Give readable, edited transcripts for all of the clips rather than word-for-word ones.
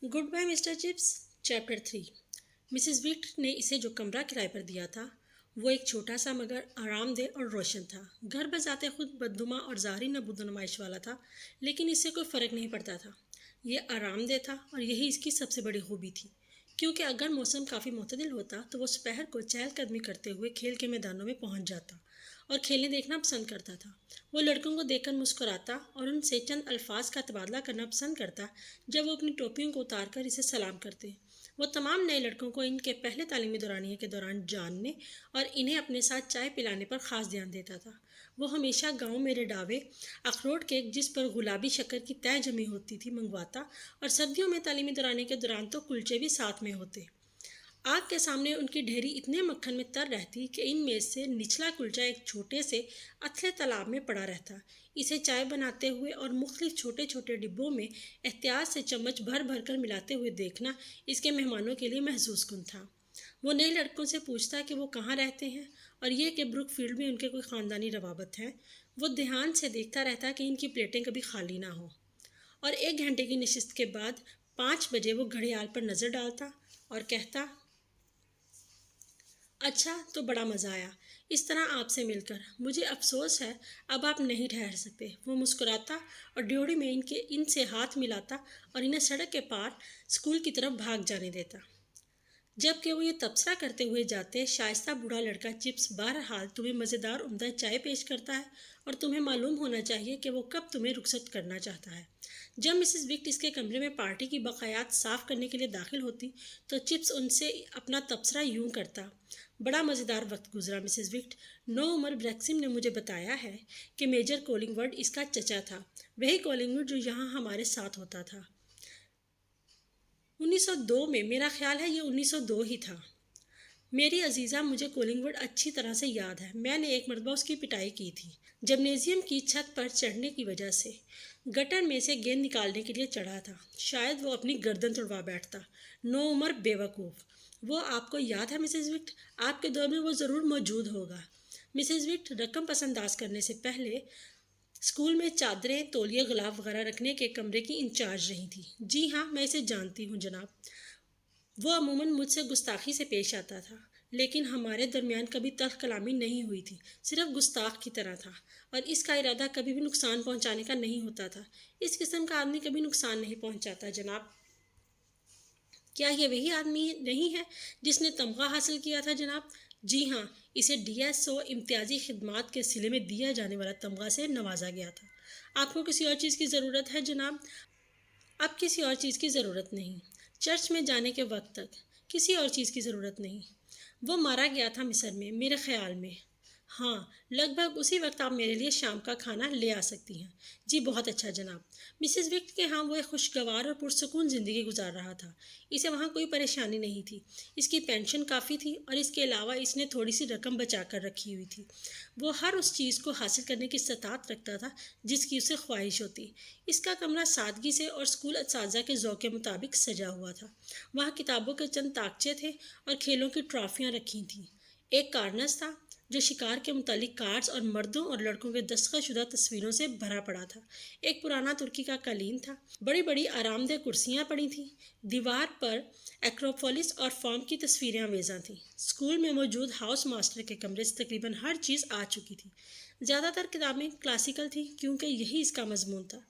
Good bye Mister Chips. Chapter 3। Mrs Wickett ने इसे जो कमरा किराए पर दिया था वो एक छोटा सा मगर आरामदेह और रोशन था। घर बजाते खुद बदनुमा और ज़ाहरी नबूदनुमाइश वाला था, लेकिन इससे कोई फ़र्क नहीं पड़ता था। ये आरामदेह था और यही इसकी सबसे बड़ी खूबी थी, क्योंकि अगर मौसम काफ़ी मुतदिल होता तो वो दोपहर को चहलकदमी करते हुए खेल के मैदानों में पहुंच जाता और खेलने देखना पसंद करता था। वो लड़कों को देखकर मुस्कुराता और उनसे चंद अल्फाज का तबादला करना पसंद करता जब वो अपनी टोपियों को उतार कर इसे सलाम करते। वो तमाम नए लड़कों को इनके पहले तालीमी दौरानिए के दौरान जानने और इन्हें अपने साथ चाय पिलाने पर ख़ास ध्यान देता था। वो हमेशा गांव में रडावे अखरोट केक, जिस पर गुलाबी शक्कर की तय जमी होती थी, मंगवाता और सर्दियों में तालीमी दौरानिए के दौरान तो कुलचे भी साथ में होते। आग के सामने उनकी ढेरी इतने मक्खन में तर रहती कि इनमें से निचला कुलचा एक छोटे से अथले तालाब में पड़ा रहता। इसे चाय बनाते हुए और मुख्तलिफ छोटे छोटे डिब्बों में एहतियात से चम्मच भर भर कर मिलाते हुए देखना इसके मेहमानों के लिए महसूस कुन था। वो नए लड़कों से पूछता कि वो कहाँ रहते हैं और ये कि ब्रुक फील्ड में उनके कोई ख़ानदानी रवाबत हैं। वो ध्यान से देखता रहता कि इनकी प्लेटें कभी खाली ना हो। और 1 घंटे की नशिस्त के बाद 5 बजे वो घड़ियाल पर नज़र डालता और कहता, अच्छा, तो बड़ा मज़ा आया इस तरह आपसे मिलकर। मुझे अफसोस है अब आप नहीं ठहर सकते। वो मुस्कुराता और ड्योढ़ी में इनसे हाथ मिलाता और इन्हें सड़क के पार स्कूल की तरफ भाग जाने देता। जबकि वो ये तबसरा करते हुए जाते, शाइस्ता बूढ़ा लड़का चिप्स बहरहाल तुम्हें मज़ेदार उम्दा चाय पेश करता है और तुम्हें मालूम होना चाहिए कि वो कब तुम्हें रुखसत करना चाहता है। जब मिसेस विक्ट इसके कमरे में पार्टी की बकायात साफ़ करने के लिए दाखिल होती तो चिप्स उनसे अपना तबसरा यूं करता, बड़ा मज़ेदार वक्त गुजरा मिसेस विक्ट। नो उमर ब्रैक्सिम ने मुझे बताया है कि मेजर कोलिंगवर्ड इसका चचा था, वही कोलिंगवर्ड जो यहाँ हमारे साथ होता था 1902 में। मेरा ख्याल है ये 1902 ही था। मेरी अजीज़ा, मुझे कोलिंगवुड अच्छी तरह से याद है। मैंने एक मरतबा उसकी पिटाई की थी जिम्नेजियम की छत पर चढ़ने की वजह से। गटर में से गेंद निकालने के लिए चढ़ा था। शायद वो अपनी गर्दन तुड़वा बैठता। नो उमर बेवकूफ़। वो आपको याद है मिसेस विक्ट? आपके दौर में वो ज़रूर मौजूद होगा। मिसेस विक्ट रकम पसंदाज करने से पहले स्कूल में चादरें, तौलिए, गुलाब वगैरह रखने के कमरे की इंचार्ज रही थी। जी हाँ, मैं इसे जानती हूँ जनाब। वो अमूमन मुझसे गुस्ताखी से पेश आता था, लेकिन हमारे दरमियान कभी तल्ख कलामी नहीं हुई थी, सिर्फ गुस्ताख की तरह था। और इसका इरादा कभी भी नुकसान पहुंचाने का नहीं होता था। इस किस्म का आदमी कभी नुकसान नहीं पहुंचाता जनाब। क्या ये वही आदमी नहीं है जिसने तमगा हासिल किया था जनाब? जी हाँ, इसे DSO इम्तियाजी खिदमात के सिले में दिया जाने वाला तमगा से नवाजा गया था। आपको किसी और चीज़ की ज़रूरत है जनाब? अब किसी और चीज़ की ज़रूरत नहीं। चर्च में जाने के वक्त तक किसी और चीज़ की ज़रूरत नहीं। वो मारा गया था मिस्र में, मेरे ख्याल में। हाँ, लगभग उसी वक्त आप मेरे लिए शाम का खाना ले आ सकती हैं। जी बहुत अच्छा जनाब। मिसेस विक्ट के यहाँ वो एक खुशगवार और पुरसकून ज़िंदगी गुजार रहा था। इसे वहाँ कोई परेशानी नहीं थी। इसकी पेंशन काफ़ी थी और इसके अलावा इसने थोड़ी सी रकम बचा कर रखी हुई थी। वो हर उस चीज़ को हासिल करने की इस्तात रखता था जिसकी उसे ख्वाहिश होती। इसका कमरा सादगी से और स्कूल असातिज़ा के ज़ौक़ के मुताबिक सजा हुआ था। वहाँ किताबों के चंद ताकचे थे और खेलों की ट्रॉफियाँ रखी थीं। एक कार्नस था जो शिकार के मुतालिक कार्ड्स और मर्दों और लड़कों के दस्तखतशुदा तस्वीरों से भरा पड़ा था। एक पुराना तुर्की का कालीन था। बड़ी बड़ी आरामदेह कुर्सियाँ पड़ी थीं। दीवार पर एक्रोपोलिस और फॉर्म की तस्वीरें आवेज़ा थीं। स्कूल में मौजूद हाउस मास्टर के कमरे से तकरीबन हर चीज़ आ चुकी थी। ज़्यादातर किताबें क्लासिकल थीं क्योंकि यही इसका मजमून था।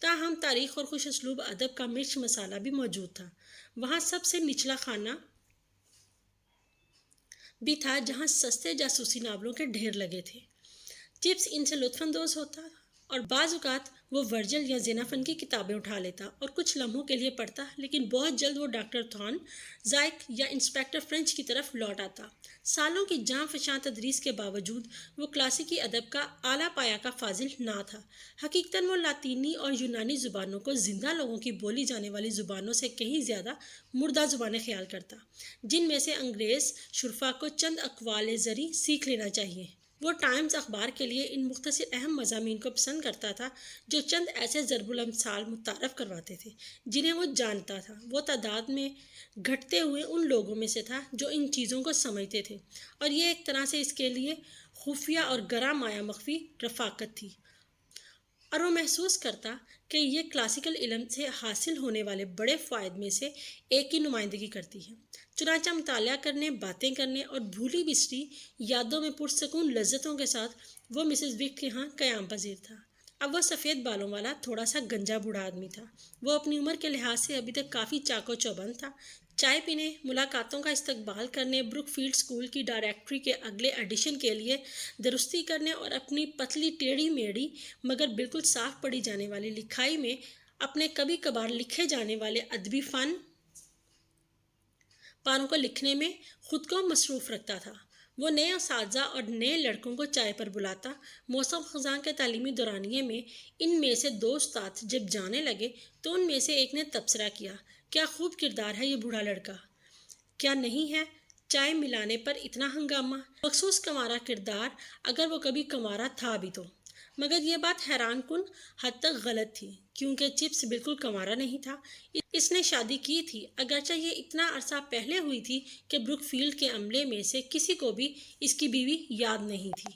ताहम तारीख़ और खुश असलूब अदब का मिर्च मसाला भी मौजूद था। वहाँ सबसे निचला खाना भी था जहाँ सस्ते जासूसी नावलों के ढेर लगे थे। चिप्स इनसे लुत्फ़अंदोज़ होता और बाज़-औक़ात वो वर्जिल या ज़ेनाफ़न की किताबें उठा लेता और कुछ लम्हों के लिए पढ़ता, लेकिन बहुत जल्द वो डॉक्टर थॉर्न ज़ाइक या इंस्पेक्टर फ्रेंच की तरफ लौट आता। सालों की जाँ-फ़शाँ तदरीस के बावजूद वो क्लासिकी अदब का आला पाया का फ़ाज़िल ना था। हकीकतन वो लातीनी और यूनानी ज़ुबानों को ज़िंदा लोगों की बोली जाने वाली ज़ुबानों से कहीं ज़्यादा मुर्दा ज़ुबानें ख़याल करता, जिनमें से अंग्रेज़ शुरफ़ा को चंद अक़वाल ज़री सीख लेना चाहिए। वो टाइम्स अखबार के लिए इन मुख्तसर अहम मज़ामीन को पसंद करता था जो चंद ऐसे ज़रबुल अमसाल मुतारफ़ करवाते थे जिन्हें वो जानता था। वो तादाद में घटते हुए उन लोगों में से था जो इन चीज़ों को समझते थे, और ये एक तरह से इसके लिए खुफिया और गरा माया मख्फी रफ़ाकत थी। اور وہ محسوس کرتا کہ یہ کلاسیکل علم سے حاصل ہونے والے بڑے فوائد میں سے ایک کی نمائندگی کرتی ہے۔ چنانچہ مطالعہ کرنے، باتیں کرنے اور بھولی بسری یادوں میں پرسکون لذتوں کے ساتھ وہ مسز وک کے ہاں قیام پذیر تھا۔ اب وہ سفید بالوں والا تھوڑا سا گنجا بوڑھا آدمی تھا۔ وہ اپنی عمر کے لحاظ سے ابھی تک کافی چاق و چوبند تھا۔ چائے پینے، ملاقاتوں کا استقبال کرنے، بروک فیلڈ اسکول کی ڈائریکٹری کے اگلے ایڈیشن کے لیے درستی کرنے اور اپنی پتلی ٹیڑھی میڑھی مگر بالکل صاف پڑھی جانے والی لکھائی میں اپنے کبھی کبھار لکھے جانے والے ادبی پانوں کو لکھنے میں خود کو مصروف رکھتا تھا۔ وہ نئے اساتذہ اور نئے لڑکوں کو چائے پر بلاتا۔ موسم خزاں کے تعلیمی دورانیے میں ان میں سے 2 استاد جب جانے لگے تو ان میں سے ایک نے تبصرہ کیا، کیا خوب کردار ہے یہ بوڑھا لڑکا، کیا نہیں ہے؟ چائے ملانے پر اتنا ہنگامہ، مخصوص کنوارا کردار اگر وہ کبھی کنوارا تھا بھی تو۔ مگر یہ بات حیران کن حد تک غلط تھی، کیونکہ چپس بالکل کنوارا نہیں تھا۔ اس نے شادی کی تھی، اگرچہ یہ اتنا عرصہ پہلے ہوئی تھی کہ بروک فیلڈ کے عملے میں سے کسی کو بھی اس کی بیوی یاد نہیں تھی۔